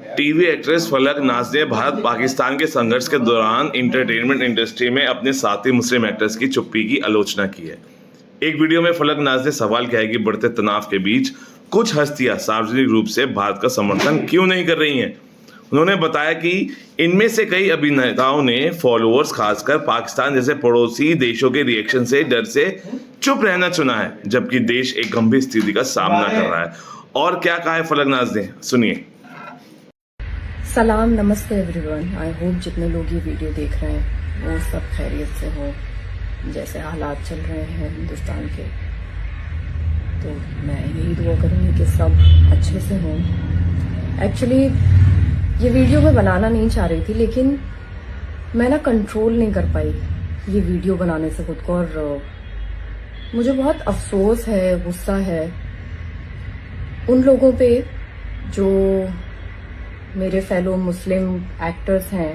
TV actress फलक नाज ने भारत पाकिस्तान के संघर्ष के दौरान एंटरटेनमेंट इंडस्ट्री में अपने साथी मुस्लिम एक्टर्स की चुप्पी की आलोचना की है। एक वीडियो में फलक नाज ने सवाल किया है कि बढ़ते तनाव के बीच कुछ हस्तियां सार्वजनिक रूप से भारत का समर्थन क्यों नहीं कर रही हैं। उन्होंने बताया कि इनमें से कई अभिनेताओं ने फॉलोअर्स खासकर पाकिस्तान जैसे पड़ोसी देशों के रिएक्शन से डर से चुप रहना चुना है, जबकि देश एक गंभीर स्थिति का सामना कर रहा है। और क्या कहा है फलक नाज ने, सुनिए। सलाम, नमस्ते एवरीवन। आई होप जितने लोग ये वीडियो देख रहे हैं वो सब खैरियत से हो। जैसे हालात चल रहे हैं हिंदुस्तान के, तो मैं यही दुआ करूंगी कि सब अच्छे से हों। एक्चुअली ये वीडियो मैं बनाना नहीं चाह रही थी, लेकिन मैं ना कंट्रोल नहीं कर पाई ये वीडियो बनाने से खुद को, और मुझे बहुत अफसोस है, गुस्सा है उन लोगों पे जो मेरे फेलो मुस्लिम एक्टर्स हैं,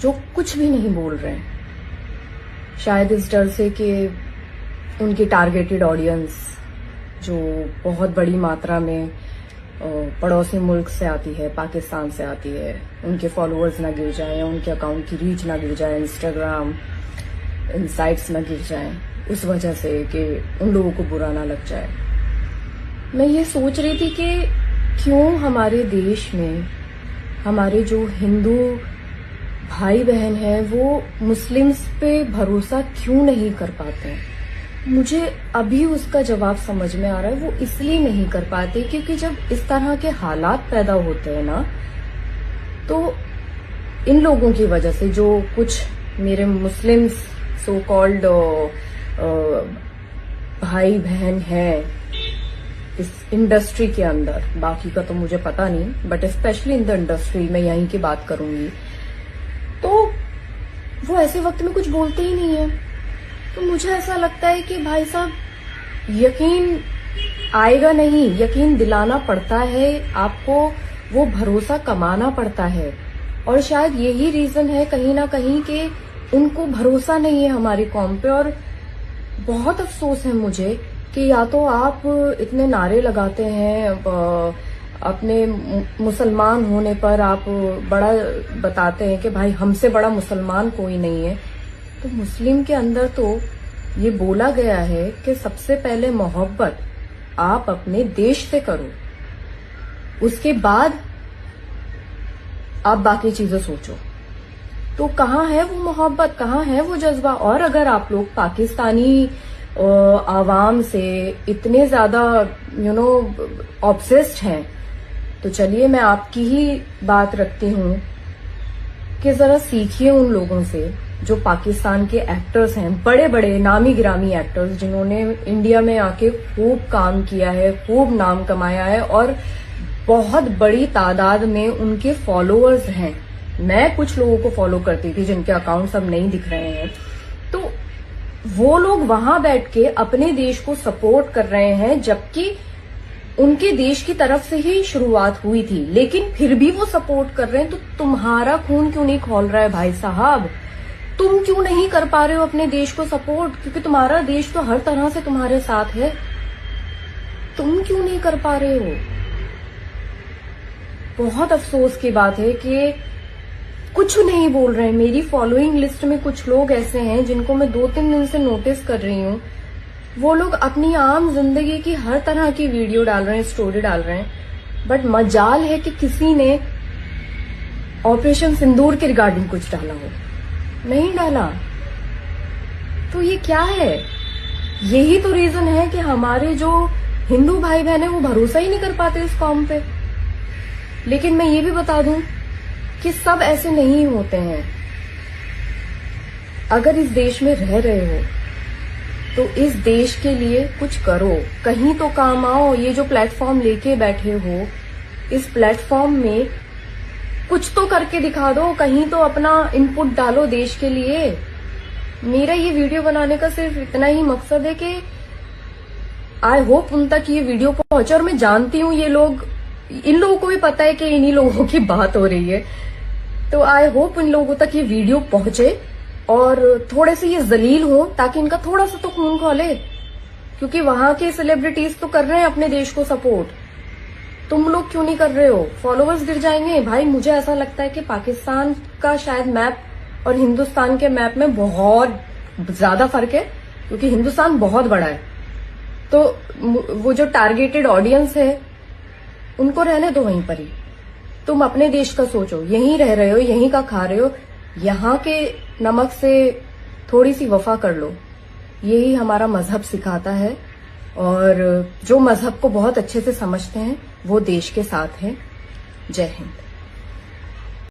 जो कुछ भी नहीं बोल रहे हैं, शायद इस डर से कि उनकी टारगेटेड ऑडियंस जो बहुत बड़ी मात्रा में पड़ोसी मुल्क से आती है, पाकिस्तान से आती है, उनके फॉलोअर्स ना गिर जाए या उनके अकाउंट की रीच ना गिर जाए, इंस्टाग्राम इनसाइट्स ना गिर जाए, उस वजह से कि उन लोगों को बुरा ना लग जाए। मैं ये सोच रही थी कि क्यों हमारे देश में हमारे जो हिंदू भाई बहन हैं वो मुस्लिम्स पे भरोसा क्यों नहीं कर पाते हैं। मुझे अभी उसका जवाब समझ में आ रहा है। वो इसलिए नहीं कर पाते क्योंकि जब इस तरह के हालात पैदा होते हैं ना, तो इन लोगों की वजह से जो कुछ मेरे मुस्लिम्स सो कॉल्ड भाई बहन हैं इस इंडस्ट्री के अंदर, बाकी का तो मुझे पता नहीं, but specially in the industry मैं यहीं की बात करूंगी, तो वो ऐसे वक्त में कुछ बोलते ही नहीं है। तो मुझे ऐसा लगता है कि भाई साहब, यकीन आएगा नहीं, यकीन दिलाना पड़ता है आपको, वो भरोसा कमाना पड़ता है। और शायद यही रीजन है कहीं ना कहीं कि उनको भरोसा नहीं है हमारी कौम पे। और बहुत अफसोस है मुझे कि या तो आप इतने नारे लगाते हैं, अपने मुसलमान होने पर आप बड़ा बताते हैं कि भाई हमसे बड़ा मुसलमान कोई नहीं है। तो मुस्लिम के अंदर तो ये बोला गया है कि सबसे पहले मोहब्बत आप अपने देश से करो, उसके बाद आप बाकी चीजें सोचो। तो कहाँ है वो मोहब्बत, कहाँ है वो जज्बा? और अगर आप लोग पाकिस्तानी आवाम से इतने ज्यादा ऑब्सेस्ड हैं, तो चलिए मैं आपकी ही बात रखती हूँ कि जरा सीखिए उन लोगों से जो पाकिस्तान के एक्टर्स हैं, बड़े बड़े नामी गिरामी एक्टर्स जिन्होंने इंडिया में आके खूब काम किया है, खूब नाम कमाया है और बहुत बड़ी तादाद में उनके फॉलोअर्स हैं। मैं कुछ लोगों को फॉलो करती थी जिनके अकाउंट्स अब नहीं दिख रहे हैं, तो वो लोग वहां बैठ के अपने देश को सपोर्ट कर रहे हैं, जबकि उनके देश की तरफ से ही शुरुआत हुई थी, लेकिन फिर भी वो सपोर्ट कर रहे हैं। तो तुम्हारा खून क्यों नहीं खौल रहा है भाई साहब? तुम क्यों नहीं कर पा रहे हो अपने देश को सपोर्ट? क्योंकि तुम्हारा देश तो हर तरह से तुम्हारे साथ है, तुम क्यों नहीं कर पा रहे हो? बहुत अफसोस की बात है कि कुछ नहीं बोल रहे हैं। मेरी फॉलोइंग लिस्ट में कुछ लोग ऐसे हैं जिनको मैं 2-3 दिन से नोटिस कर रही हूँ। वो लोग अपनी आम जिंदगी की हर तरह की वीडियो डाल रहे हैं, स्टोरी डाल रहे हैं, बट मजाल है कि किसी ने ऑपरेशन सिंदूर के रिगार्डिंग कुछ डाला हो, नहीं डाला। तो ये क्या है? यही तो रीजन है कि हमारे जो हिंदू भाई बहन है वो भरोसा ही नहीं कर पाते इस कौम पे। लेकिन मैं ये भी बता दूं कि सब ऐसे नहीं होते हैं। अगर इस देश में रह रहे हो तो इस देश के लिए कुछ करो, कहीं तो काम आओ। ये जो प्लेटफॉर्म लेके बैठे हो, इस प्लेटफॉर्म में कुछ तो करके दिखा दो, कहीं तो अपना इनपुट डालो देश के लिए। मेरा ये वीडियो बनाने का सिर्फ इतना ही मकसद है कि आई होप उन तक ये वीडियो पहुंचे। और मैं जानती हूँ ये लोग, इन लोगों को भी पता है कि इन्हीं लोगों की बात हो रही है, तो आई होप इन लोगों तक ये वीडियो पहुंचे और थोड़े से ये जलील हो, ताकि इनका थोड़ा सा तो खून खौले। क्योंकि वहां के सेलिब्रिटीज तो कर रहे हैं अपने देश को सपोर्ट, तुम लोग क्यों नहीं कर रहे हो? फॉलोअर्स गिर जाएंगे भाई। मुझे ऐसा लगता है कि पाकिस्तान का शायद मैप और हिंदुस्तान के मैप में बहुत ज्यादा फर्क है, क्योंकि हिंदुस्तान बहुत बड़ा है। तो वो जो टारगेटेड ऑडियंस है उनको रहने दो वहीं पर ही। तुम अपने देश का सोचो, यहीं रह रहे हो, यहीं का खा रहे हो, यहाँ के नमक से थोड़ी सी वफा कर लो। यही हमारा मजहब सिखाता है, और जो मजहब को बहुत अच्छे से समझते हैं वो देश के साथ हैं। जय हिंद।